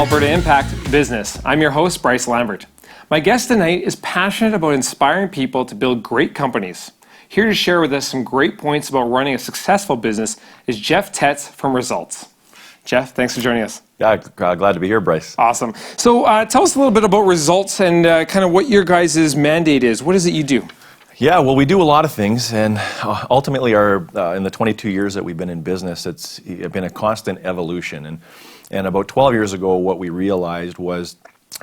Alberta Impact Business. I'm your host, Bryce Lambert. My guest tonight is passionate about inspiring people to build great companies. Here to share with us some great points about running a successful business is Jeff Tetz from Results. Jeff, thanks for joining us. Yeah, glad to be here, Bryce. Awesome. So tell us a little bit about Results and kind of what your guys' mandate is. What is it you do? Yeah, well, we do a lot of things, and ultimately, in the 22 years that we've been in business, it's been a constant evolution. And about 12 years ago, what we realized was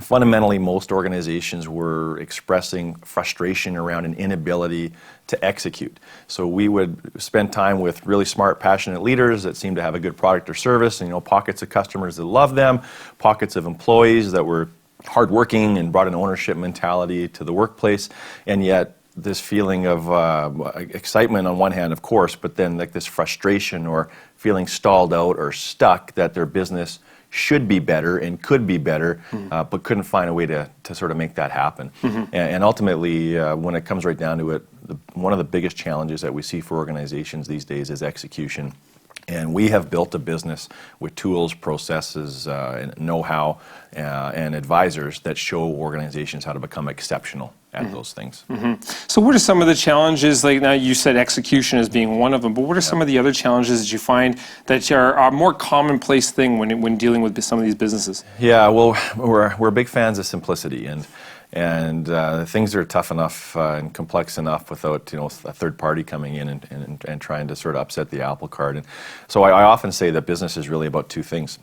fundamentally most organizations were expressing frustration around an inability to execute. So we would spend time with really smart, passionate leaders that seemed to have a good product or service, and pockets of customers that loved them, pockets of employees that were hardworking and brought an ownership mentality to the workplace, and yet this feeling of excitement on one hand, of course, but then like this frustration or feeling stalled out or stuck that their business should be better and could be better, but couldn't find a way to sort of make that happen. And ultimately, when it comes right down to it, one of the biggest challenges that we see for organizations these days is execution. And we have built a business with tools, processes, and know-how, and advisors that show organizations how to become exceptional at those things. So what are some of the challenges, like now you said execution as being one of them, but what are some of the other challenges that you find that are a more commonplace thing when dealing with some of these businesses? Yeah, well, we're big fans of simplicity, and things are tough enough and complex enough without a third party coming in and trying to sort of upset the apple cart. And so I often say that business is really about two things.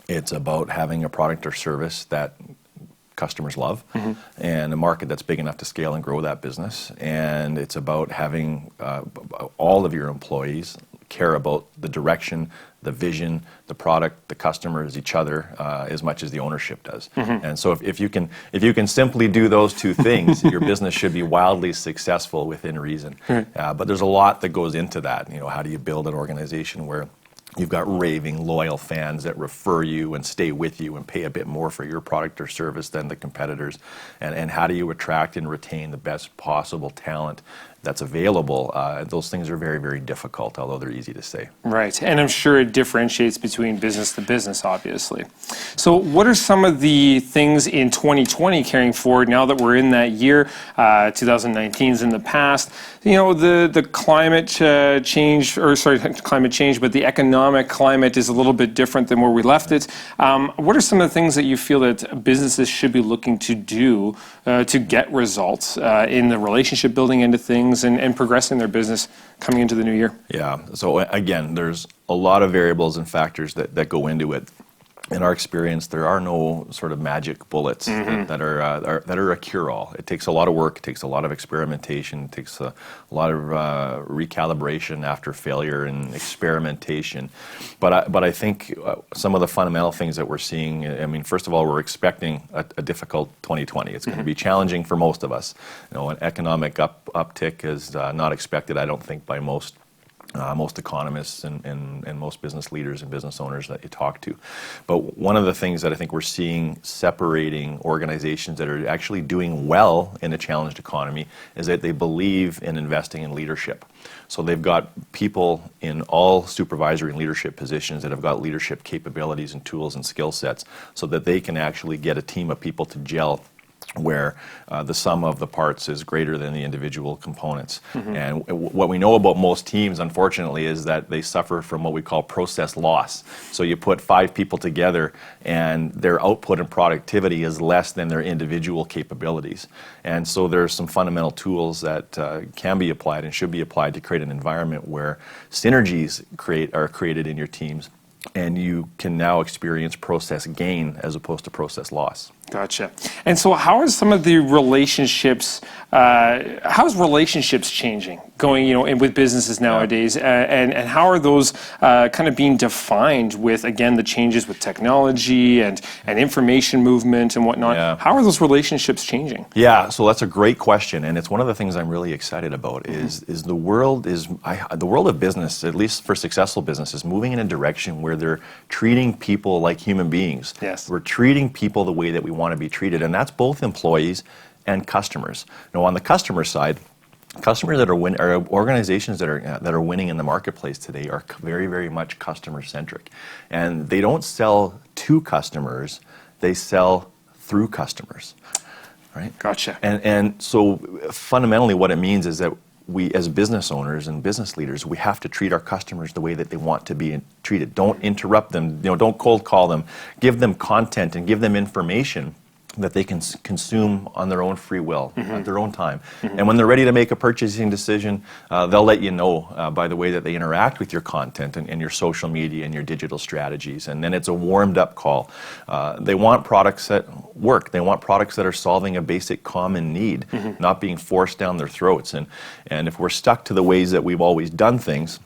It's about having a product or service that customers love, and a market that's big enough to scale and grow that business. And it's about having all of your employees care about the direction, the vision, the product, the customers, each other, as much as the ownership does. And so if you can simply do those two things, your business should be wildly successful within reason. But there's a lot that goes into that. How do you build an organization where you've got raving, loyal fans that refer you and stay with you and pay a bit more for your product or service than the competitors? And how do you attract and retain the best possible talent that's available? Those things are very, very difficult, although they're easy to say. Right, and I'm sure it differentiates between business to business, obviously. So what are some of the things in 2020 carrying forward now that we're in that year? 2019's in the past. The climate change, but the economic climate is a little bit different than where we left it. What are some of the things that you feel that businesses should be looking to do to get results in the relationship building end of things and progressing their business coming into the new year? Yeah, so again, there's a lot of variables and factors that go into it. In our experience, there are no sort of magic bullets that are a cure-all. It takes a lot of work, it takes a lot of experimentation, it takes a lot of recalibration after failure and experimentation. But I think some of the fundamental things that we're seeing, first of all, we're expecting a difficult 2020. It's going to be challenging for most of us. An economic uptick is not expected, I don't think, by most economists and most business leaders and business owners that you talk to. But one of the things that I think we're seeing separating organizations that are actually doing well in a challenged economy is that they believe in investing in leadership. So they've got people in all supervisory and leadership positions that have got leadership capabilities and tools and skill sets so that they can actually get a team of people to gel where the sum of the parts is greater than the individual components. And what we know about most teams, unfortunately, is that they suffer from what we call process loss. So you put 5 people together and their output and productivity is less than their individual capabilities. And so there's some fundamental tools that can be applied and should be applied to create an environment where synergies are created in your teams, and you can now experience process gain as opposed to process loss. Gotcha. And so how are some of the relationships, how's relationships changing going, with businesses nowadays? And how are those kind of being defined with, again, the changes with technology and information movement and whatnot? Yeah. How are those relationships changing? Yeah, so that's a great question. And it's one of the things I'm really excited about is the world of business, at least for successful businesses, moving in a direction where they're treating people like human beings. Yes. We're treating people the way that we want to be treated, and that's both employees and customers. Now, on the customer side, customers that are organizations that are winning in the marketplace today are very, very much customer centric, and they don't sell to customers. they sell through customers, right? Gotcha. And so fundamentally what it means is that we, as business owners and business leaders, we have to treat our customers the way that they want to be treated. Don't interrupt them, don't cold call them. Give them content and give them information that they can consume on their own free will, at their own time. And when they're ready to make a purchasing decision, they'll let you know by the way that they interact with your content and your social media and your digital strategies. And then it's a warmed up call. They want products that work. They want products that are solving a basic common need, not being forced down their throats. And if we're stuck to the ways that we've always done things,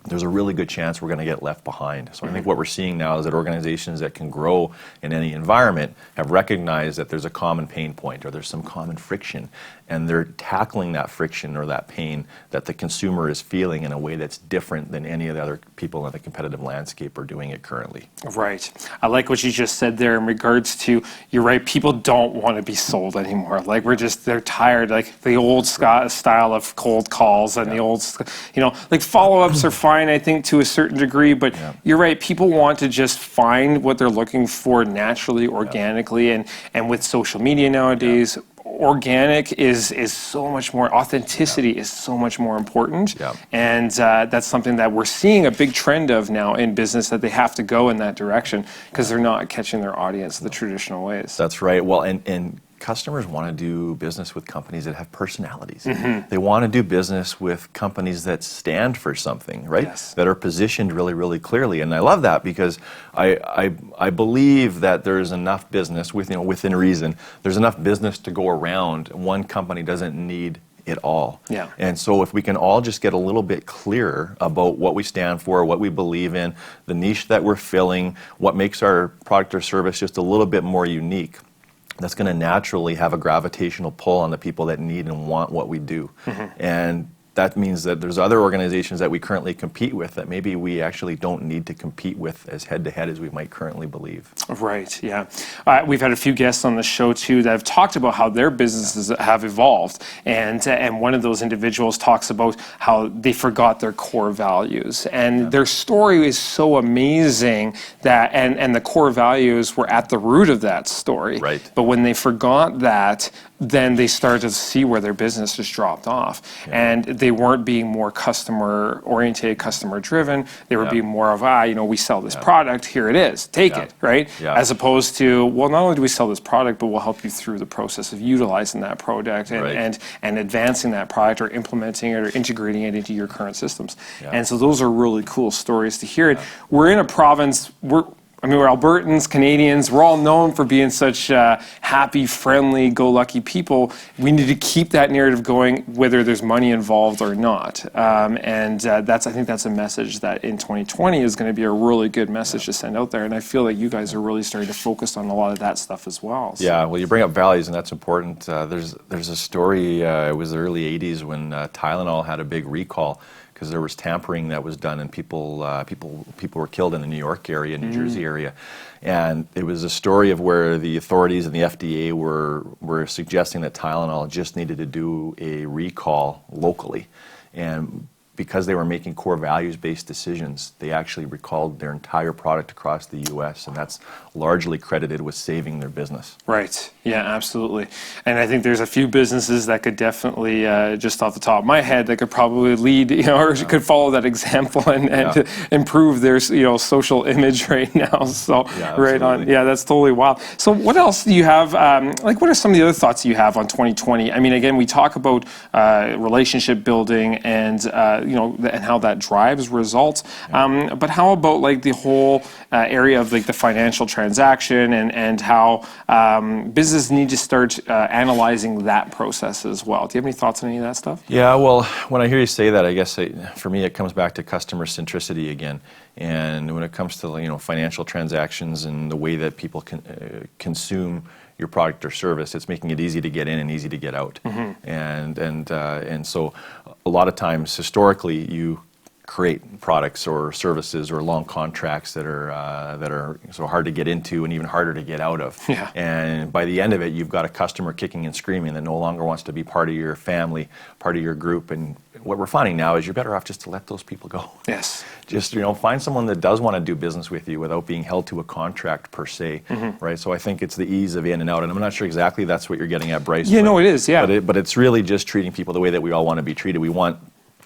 there's a really good chance we're going to get left behind. So I think what we're seeing now is that organizations that can grow in any environment have recognized that there's a common pain point or there's some common friction, and they're tackling that friction or that pain that the consumer is feeling in a way that's different than any of the other people in the competitive landscape are doing it currently. Right. I like what you just said there in regards to, you're right, people don't want to be sold anymore. Like they're tired, like the old style of cold calls and the old, like follow-ups are fine, I think, to a certain degree, but you're right, people want to just find what they're looking for naturally, organically, and with social media nowadays, organic is so much more, authenticity is so much more important, and that's something that we're seeing a big trend of now in business, that they have to go in that direction because they're not catching their audience the traditional ways. That's right. Well, and customers want to do business with companies that have personalities. They want to do business with companies that stand for something, right? Yes. That are positioned really, really clearly. And I love that because I believe that there's enough business, within reason, there's enough business to go around. One company doesn't need it all. Yeah. And so if we can all just get a little bit clearer about what we stand for, what we believe in, the niche that we're filling, what makes our product or service just a little bit more unique, that's going to naturally have a gravitational pull on the people that need and want what we do. And that means that there's other organizations that we currently compete with that maybe we actually don't need to compete with as head-to-head as we might currently believe. Right, yeah. We've had a few guests on the show, too, that have talked about how their businesses have evolved. And one of those individuals talks about how they forgot their core values. And their story is so amazing that, and the core values were at the root of that story. Right. But when they forgot that, then they started to see where their business just dropped off. And they weren't being more customer-oriented, customer-driven. They were being more of, we sell this product, here it is, take it, right? As opposed to, well, not only do we sell this product, but we'll help you through the process of utilizing that product and advancing that product or implementing it or integrating it into your current systems. And so those are really cool stories to hear. We're in a province, we're Albertans, Canadians, we're all known for being such happy, friendly, go-lucky people. We need to keep that narrative going, whether there's money involved or not. I think that's a message that in 2020 is going to be a really good message to send out there. And I feel like you guys are really starting to focus on a lot of that stuff as well. So. Yeah, well, you bring up values, and that's important. There's a story, it was the early 80s when Tylenol had a big recall, because there was tampering that was done, and people were killed in the New York area, New Jersey area, and it was a story of where the authorities and the FDA were suggesting that Tylenol just needed to do a recall locally, and because they were making core values-based decisions, they actually recalled their entire product across the U.S., and that's largely credited with saving their business. Right. Yeah, absolutely. And I think there's a few businesses that could definitely, just off the top of my head, that could probably lead, or could follow that example and improve their, social image right now. So right on. Yeah, that's totally wild. So what else do you have? What are some of the other thoughts you have on 2020? I mean, again, we talk about relationship building and and how that drives results. But how about the whole area of the financial transaction and how businesses need to start analyzing that process as well? Do you have any thoughts on any of that stuff? Yeah, well, when I hear you say that, I guess for me it comes back to customer centricity again. And when it comes to financial transactions and the way that people can consume your product or service, it's making it easy to get in and easy to get out. And so a lot of times historically you create products or services or long contracts that are so hard to get into and even harder to get out of. Yeah. And by the end of it, you've got a customer kicking and screaming that no longer wants to be part of your family, part of your group, and what we're finding now is you're better off just to let those people go. Yes. Just, find someone that does want to do business with you without being held to a contract per se, right? So I think it's the ease of in and out, and I'm not sure exactly that's what you're getting at, Bryce. Yeah, no, it is, yeah. But it's really just treating people the way that we all want to be treated. We want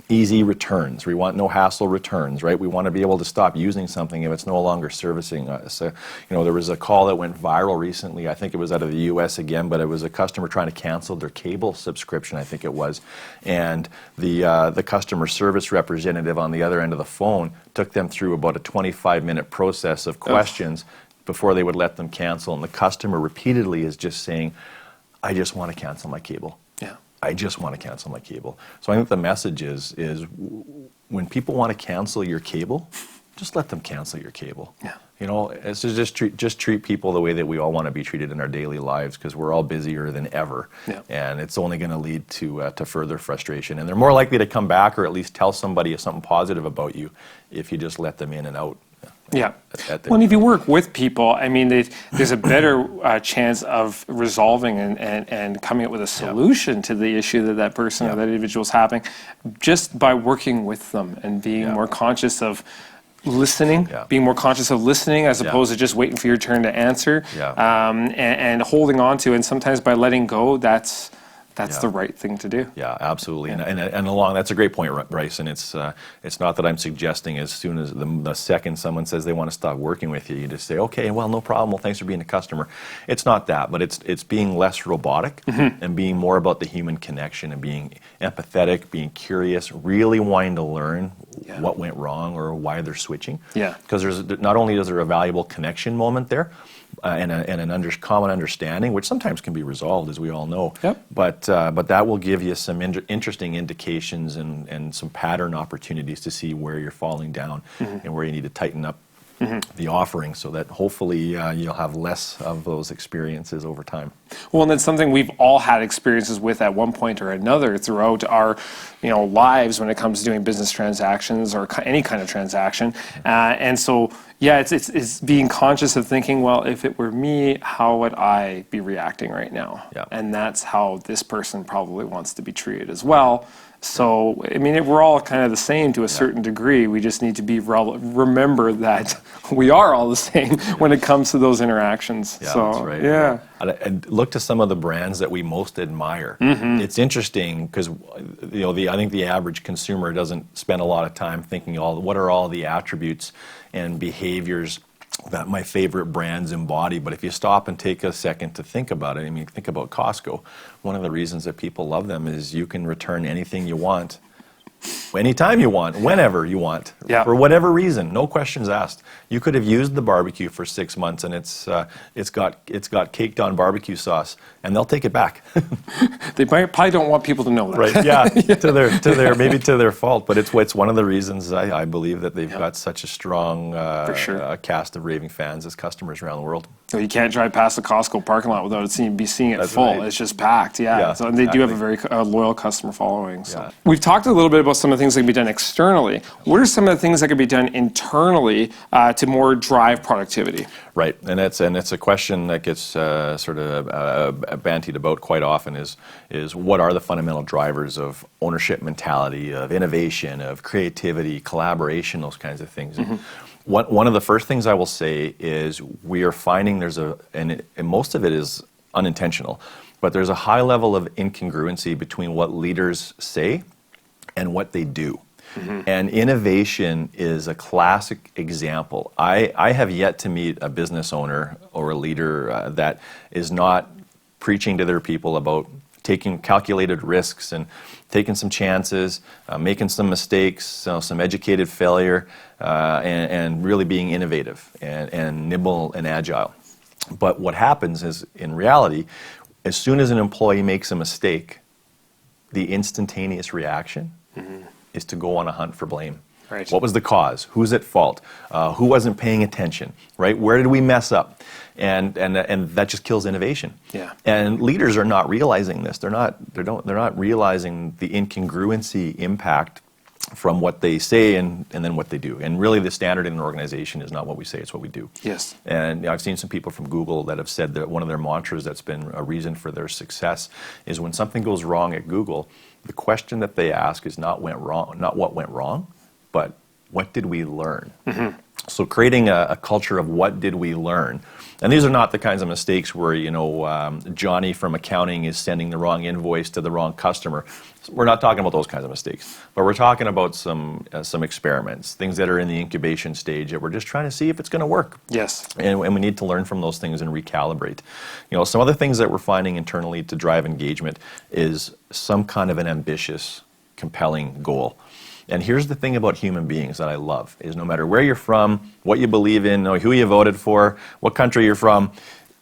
easy returns. We want no hassle returns, right? We want to be able to stop using something if it's no longer servicing us. There was a call that went viral recently. I think it was out of the U.S. again, but it was a customer trying to cancel their cable subscription, I think it was. And the customer service representative on the other end of the phone took them through about a 25-minute process of questions before they would let them cancel. And the customer repeatedly is just saying, I just want to cancel my cable. Yeah. I just want to cancel my cable. So I think the message is when people want to cancel your cable, just let them cancel your cable. Yeah. It's just treat people the way that we all want to be treated in our daily lives, because we're all busier than ever. Yeah. And it's only going to lead to further frustration. And they're more likely to come back or at least tell somebody something positive about you if you just let them in and out. Yeah. Well, and if you work with people, I mean, there's a better chance of resolving and coming up with a solution to the issue that person or that individual is having, just by working with them and being more conscious of listening, being more conscious of listening as opposed to just waiting for your turn to answer, and holding on to. And sometimes by letting go, that's the right thing to do. Yeah, absolutely. Yeah. And along, that's a great point, Bryce. And it's not that I'm suggesting as soon as the second someone says they want to stop working with you, you just say, okay, well, no problem. Well, thanks for being a customer. It's not that, but it's being less robotic and being more about the human connection and being empathetic, being curious, really wanting to learn what went wrong or why they're switching. Yeah. Because not only is there a valuable connection moment there, and an common understanding, which sometimes can be resolved, as we all know. Yep. But that will give you some interesting indications and some pattern opportunities to see where you're falling down and where you need to tighten up the offering, so that hopefully you'll have less of those experiences over time. Well, and that's something we've all had experiences with at one point or another throughout our lives when it comes to doing business transactions or any kind of transaction. And so, it's being conscious of thinking, well, if it were me, how would I be reacting right now? Yeah. And that's how this person probably wants to be treated as well. So, I mean, we're all kind of the same to a certain degree. We just need to remember that we are all the same when it comes to those interactions. Yeah, so, that's right. Yeah. And look to some of the brands that we most admire. It's interesting because I think the average consumer doesn't spend a lot of time thinking what are all the attributes and behaviors that my favorite brands embody. But if you stop and take a second to think about it, I mean, think about Costco. One of the reasons that people love them is you can return anything you want, anytime you want, whenever you want, for whatever reason, no questions asked. You could have used the barbecue for 6 months and it's got caked on barbecue sauce, and they'll take it back. They probably don't want people to know that. Right? Yeah, maybe to their fault, but it's one of the reasons I believe that they've got such a strong cast of raving fans as customers around the world. So you can't drive past the Costco parking lot without seeing it full. Right. It's just packed. Yeah. So they do have a very loyal customer following. So we've talked a little bit about some of the things that can be done externally. What are some of the things that can be done internally to more drive productivity? Right, and it's a question that gets sort of bandied about quite often. Is what are the fundamental drivers of ownership mentality, of innovation, of creativity, collaboration, those kinds of things. One of the first things I will say is we are finding and most of it is unintentional, but there's a high level of incongruency between what leaders say and what they do. And innovation is a classic example. I have yet to meet a business owner or a leader that is not preaching to their people about taking calculated risks and taking some chances, making some mistakes, some educated failure, and really being innovative and nimble and agile. But what happens is, in reality, as soon as an employee makes a mistake, the instantaneous reaction is to go on a hunt for blame. Right. What was the cause? Who's at fault? Who wasn't paying attention? Right? Where did we mess up? And that just kills innovation. Yeah. And leaders are not realizing this. They're not realizing the incongruency impact from what they say and then what they do. And really, the standard in an organization is not what we say; it's what we do. Yes. And I've seen some people from Google that have said that one of their mantras that's been a reason for their success is when something goes wrong at Google, the question that they ask is not what went wrong, but what did we learn? So creating a culture of what did we learn, and these are not the kinds of mistakes where Johnny from accounting is sending the wrong invoice to the wrong customer. We're not talking about those kinds of mistakes, but we're talking about some experiments, things that are in the incubation stage that we're just trying to see if it's going to work. Yes. And we need to learn from those things and recalibrate. Some other things that we're finding internally to drive engagement is some kind of an ambitious, compelling goal. And here's the thing about human beings that I love, is no matter where you're from, what you believe in, who you voted for, what country you're from,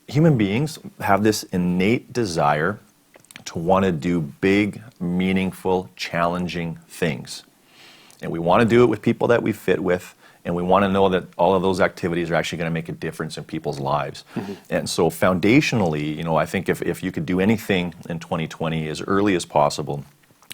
human beings have this innate desire to want to do big, meaningful, challenging things. And we want to do it with people that we fit with, and we want to know that all of those activities are actually going to make a difference in people's lives. And so foundationally, I think if you could do anything in 2020 as early as possible,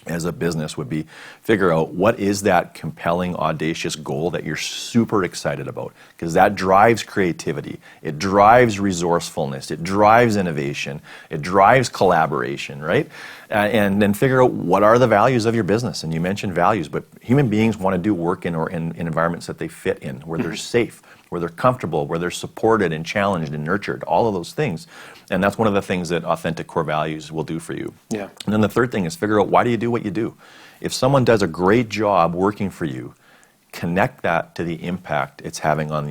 as a business, would be figure out what is that compelling, audacious goal that you're super excited about, because that drives creativity, it drives resourcefulness, it drives innovation, it drives collaboration, right? And then figure out what are the values of your business. And you mentioned values, but human beings want to do work in environments that they fit in, where they're safe, where they're comfortable, where they're supported and challenged and nurtured, all of those things. And that's one of the things that authentic core values will do for you. Yeah. And then the third thing is figure out, why do you do what you do? If someone does a great job working for you, connect that to the impact it's having on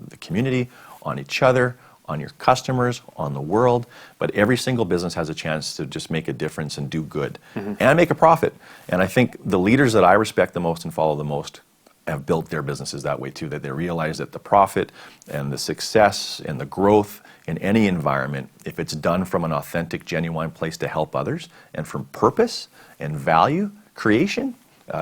the community, on each other, on your customers, on the world. But every single business has a chance to just make a difference and do good and make a profit. And I think the leaders that I respect the most and follow the most have built their businesses that way too, that they realize that the profit and the success and the growth in any environment, if it's done from an authentic, genuine place to help others and from purpose and value creation,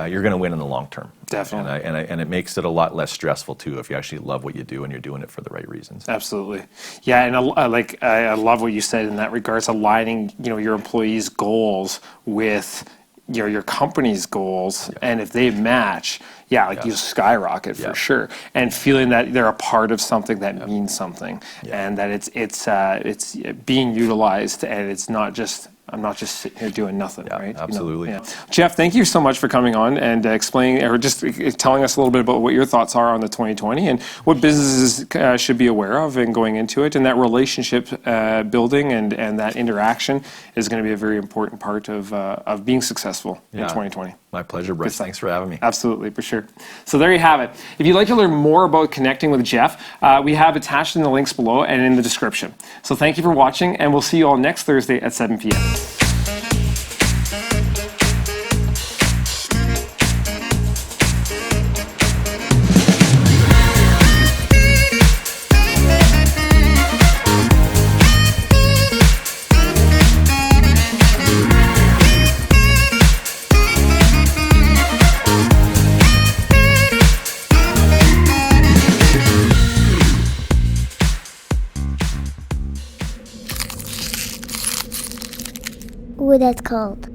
you're going to win in the long term. Definitely. And it makes it a lot less stressful too if you actually love what you do and you're doing it for the right reasons. Absolutely. Yeah, and I love what you said in that regards, aligning your employees' goals with your company's goals, and if they match, you skyrocket for sure. And feeling that they're a part of something that means something, and that it's being utilized, and it's not just I'm not just sitting here doing nothing, right? Absolutely. Jeff, thank you so much for coming on and explaining, or just telling us a little bit about what your thoughts are on the 2020 and what businesses should be aware of and going into it, and that relationship building and that interaction is going to be a very important part of being successful in 2020. My pleasure, Bryce. Thanks for having me. Absolutely, for sure. So there you have it. If you'd like to learn more about connecting with Jeff, we have attached in the links below and in the description. So thank you for watching, and we'll see you all next Thursday at 7 p.m. What that's called.